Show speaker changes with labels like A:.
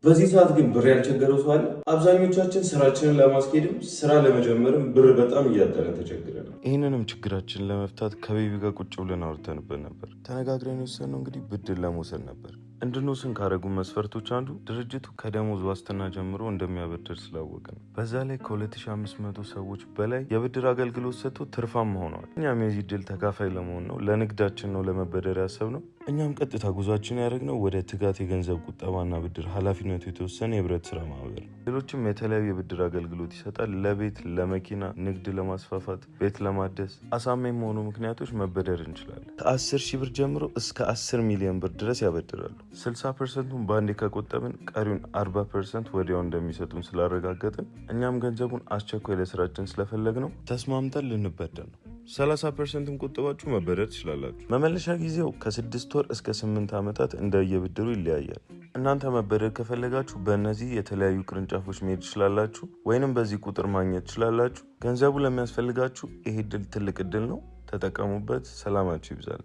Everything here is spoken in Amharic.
A: በዚህ ሰዓት ግን ብር ያልቸገረው ሰው አለ? አብዛኞቻችን ስራችንን ለማስኬድም ስራ ለመጀመርም ብር በጣም እያጠረን ተቸግረናል።
B: ይህንንም ችግራችን ለመፍታት ከቤቢ ጋር ቁጭ ብለን አውርተንበት ነበር። ተነጋግረን የወሰንነው እንግዲህ ብድር ለመውሰድ ነበር። እንድንወስን ካደረጉ መስፈርቶች አንዱ ድርጅቱ ከደሞዝ ዋስትና ጀምሮ እንደሚያበድር ስላወቀ ነው። በዛ ላይ ከ2500 ሰዎች በላይ የብድር አገልግሎት ሰጥቶ ትርፋማ ሆነዋል። እኛም የዚህ ድል ተካፋይ ለመሆን ነው፣ ለንግዳችን ነው ለመበደር ያሰብነው። እኛም ቀጥታ ጉዟችን ያደረግነው ወደ ትጋት የገንዘብ ቁጠባና ብድር ኃላፊነቱ የተወሰነ የህብረት ስራ ማህበር ነው። ሌሎችም የተለያዩ የብድር አገልግሎት ይሰጣል። ለቤት፣ ለመኪና፣ ንግድ ለማስፋፋት፣ ቤት ለማደስ አሳማኝ መሆኑ ምክንያቶች መበደር እንችላለን። ከ10 ሺህ ብር ጀምሮ እስከ 10 ሚሊዮን ብር ድረስ ያበድራሉ። 60%ን በአንዴ ከቆጠብን ቀሪውን 40% ወዲያው እንደሚሰጡን ስላረጋገጥን እኛም ገንዘቡን አስቸኳይ ለስራችን ስለፈለግነው ተስማምተን ልንበደር ነው። 30%ን ቆጥባችሁ መበደር ትችላላችሁ። መመለሻ ጊዜው ከ6 ወር እስከ 8 ዓመታት እንደየብድሩ ይለያያል። እናንተ መበደር ከፈለጋችሁ በእነዚህ የተለያዩ ቅርንጫፎች መሄድ ትችላላችሁ፣ ወይንም በዚህ ቁጥር ማግኘት ትችላላችሁ። ገንዘቡ ለሚያስፈልጋችሁ ይሄ እድል ትልቅ እድል ነው። ተጠቀሙበት። ሰላማችሁ ይብዛል።